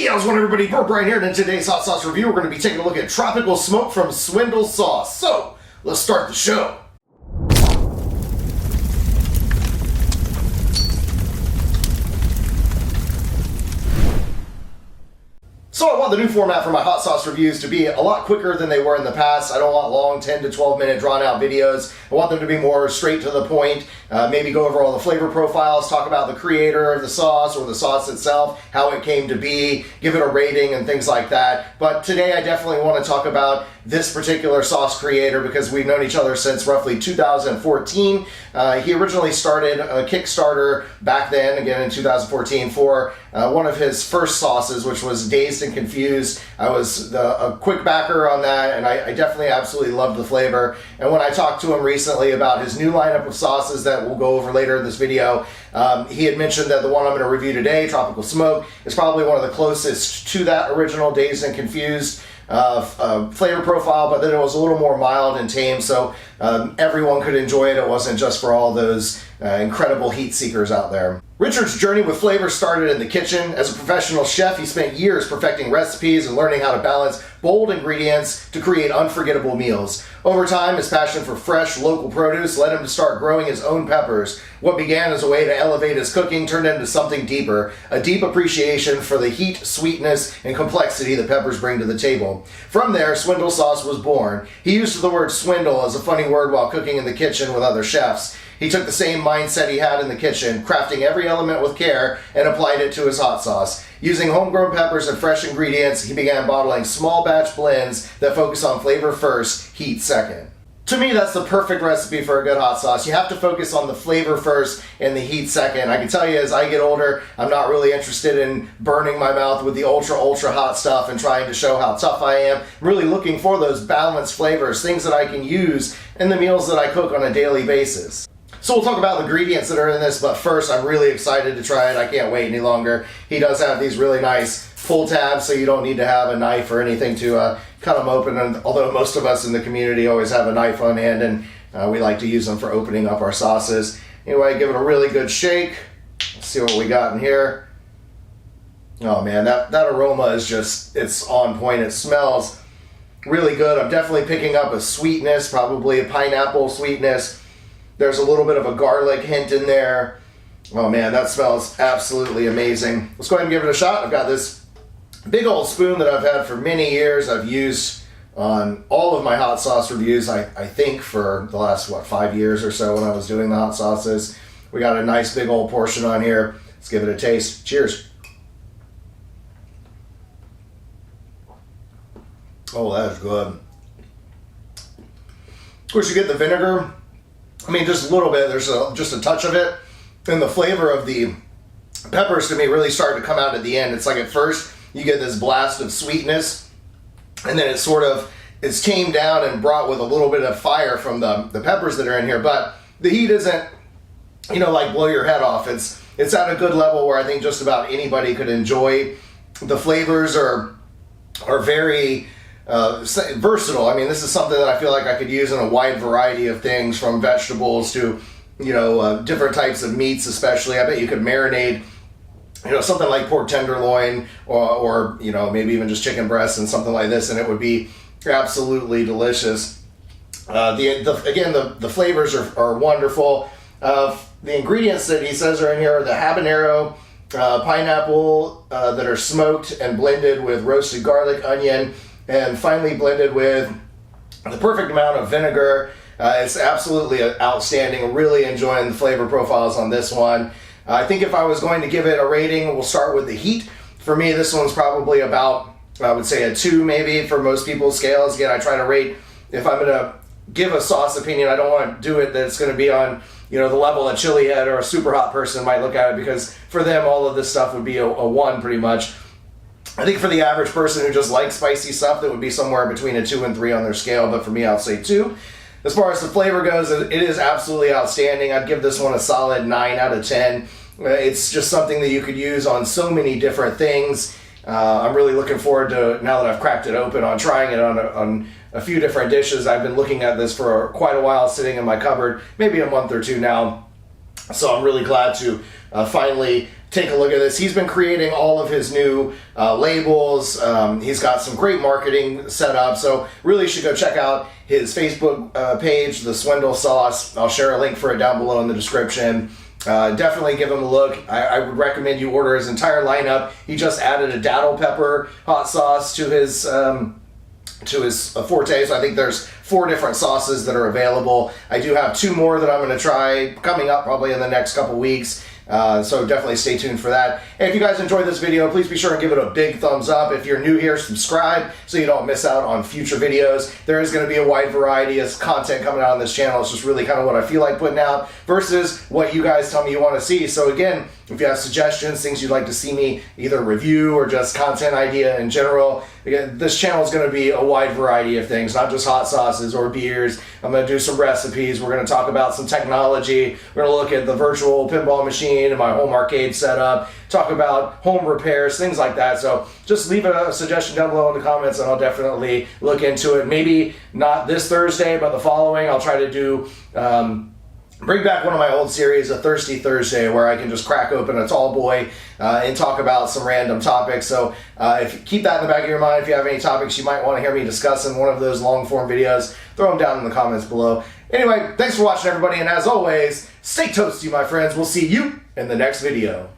Hey, how's going everybody? BurntBrian here, and in today's hot sauce review, we're going to be taking a look at tropical smoke from Swindle sauce. So, let's start the show. So I want the new format for my hot sauce reviews to be a lot quicker than they were in the past. I don't want long 10 to 12 minute drawn out videos. I want them to be more straight to the point, maybe go over all the flavor profiles, talk about the creator of the sauce or the sauce itself, how it came to be, give it a rating and things like that. But today I definitely want to talk about this particular sauce creator because we've known each other since roughly 2014. He originally started a Kickstarter back then, again in 2014, for one of his first sauces, which was Dazed and Confused. I was a quick backer on that, and I definitely absolutely loved the flavor. And when I talked to him recently about his new lineup of sauces that we'll go over later in this video, he had mentioned that the one I'm going to review today, Tropical Smoke, is probably one of the closest to that original Dazed and Confused flavor profile, but then it was a little more mild and tame, so everyone could enjoy it. It wasn't just for all those incredible heat seekers out there. Richard's journey with flavor started in the kitchen. As a professional chef, he spent years perfecting recipes and learning how to balance bold ingredients to create unforgettable meals. Over time, his passion for fresh, local produce led him to start growing his own peppers. What began as a way to elevate his cooking turned into something deeper, a deep appreciation for the heat, sweetness, and complexity that peppers bring to the table. From there, Swindle sauce was born. He used the word swindle as a funny word while cooking in the kitchen with other chefs. He took the same mindset he had in the kitchen, crafting every element with care, and applied it to his hot sauce. Using homegrown peppers and fresh ingredients, he began bottling small batch blends that focus on flavor first, heat second. To me, that's the perfect recipe for a good hot sauce. You have to focus on the flavor first and the heat second. I can tell you, as I get older, I'm not really interested in burning my mouth with the ultra hot stuff and trying to show how tough I am. I'm really looking for those balanced flavors, things that I can use in the meals that I cook on a daily basis. So we'll talk about the ingredients that are in this, but first I'm really excited to try it. I can't wait any longer. He does have these really nice full tabs, so you don't need to have a knife or anything to cut them open. And although most of us in the community always have a knife on hand, and we like to use them for opening up our sauces. Anyway, give it a really good shake. Let's see what we got in here. Oh man, that aroma is just, it's on point. It smells really good. I'm definitely picking up a sweetness, probably a pineapple sweetness. There's a little bit of a garlic hint in there. Oh man, that smells absolutely amazing. Let's go ahead and give it a shot. I've got this big old spoon that I've had for many years. I've used on all of my hot sauce reviews, I think for the last, 5 years or so when I was doing the hot sauces. We got a nice big old portion on here. Let's give it a taste. Cheers. Oh, that is good. Of course, you get the vinegar. I mean, just a little bit. There's just a touch of it. And the flavor of the peppers to me really started to come out at the end. It's like at first you get this blast of sweetness, and then it's tamed down and brought with a little bit of fire from the peppers that are in here. But the heat isn't, like blow your head off. It's at a good level where I think just about anybody could enjoy. The flavors are very versatile. I mean, this is something that I feel like I could use in a wide variety of things, from vegetables to, different types of meats especially. I bet you could marinate, something like pork tenderloin or maybe even just chicken breast and something like this, and it would be absolutely delicious. The flavors are wonderful. The ingredients that he says are in here are the habanero, pineapple that are smoked and blended with roasted garlic, onion, and finally blended with the perfect amount of vinegar. It's absolutely outstanding. Really enjoying the flavor profiles on this one. I think if I was going to give it a rating, we'll start with the heat. For me, this one's probably about, I would say a 2 maybe for most people's scales. Again, I try to rate, if I'm going to give a sauce opinion, I don't want to do it that it's going to be on the level a chili head or a super hot person might look at it, because for them all of this stuff would be a 1 pretty much. I think for the average person who just likes spicy stuff, that would be somewhere between a 2 and 3 on their scale, but for me, I'll say 2. As far as the flavor goes, it is absolutely outstanding. I'd give this one a solid 9 out of 10. It's just something that you could use on so many different things. I'm really looking forward to, now that I've cracked it open, on trying it on a few different dishes. I've been looking at this for quite a while, sitting in my cupboard, maybe a month or two now. So I'm really glad to finally take a look at this. He's been creating all of his new labels. He's got some great marketing set up, so really should go check out his Facebook page, The Swindle Sauce. I'll share a link for it down below in the description. Definitely give him a look. I would recommend you order his entire lineup. He just added a daddle pepper hot sauce to his forte, so I think there's 4 different sauces that are available. I do have 2 more that I'm going to try coming up probably in the next couple weeks. So definitely stay tuned for that. And if you guys enjoyed this video, please be sure and give it a big thumbs up. If you're new here, subscribe so you don't miss out on future videos. There is going to be a wide variety of content coming out on this channel. It's just really kind of what I feel like putting out versus what you guys tell me you want to see. So again, if you have suggestions, things you'd like to see me either review or just content idea in general, again, this channel is going to be a wide variety of things, not just hot sauces or beers. I'm going to do some recipes. We're going to talk about some technology. We're going to look at the virtual pinball machine and my home arcade setup, talk about home repairs, things like that. So just leave a suggestion down below in the comments and I'll definitely look into it. Maybe not this Thursday, but the following. I'll try to do bring back one of my old series, a Thirsty Thursday, where I can just crack open a tall boy and talk about some random topics. So if you keep that in the back of your mind, if you have any topics you might want to hear me discuss in one of those long form videos, throw them down in the comments below. Anyway, thanks for watching everybody, and as always, stay toasty my friends. We'll see you in the next video.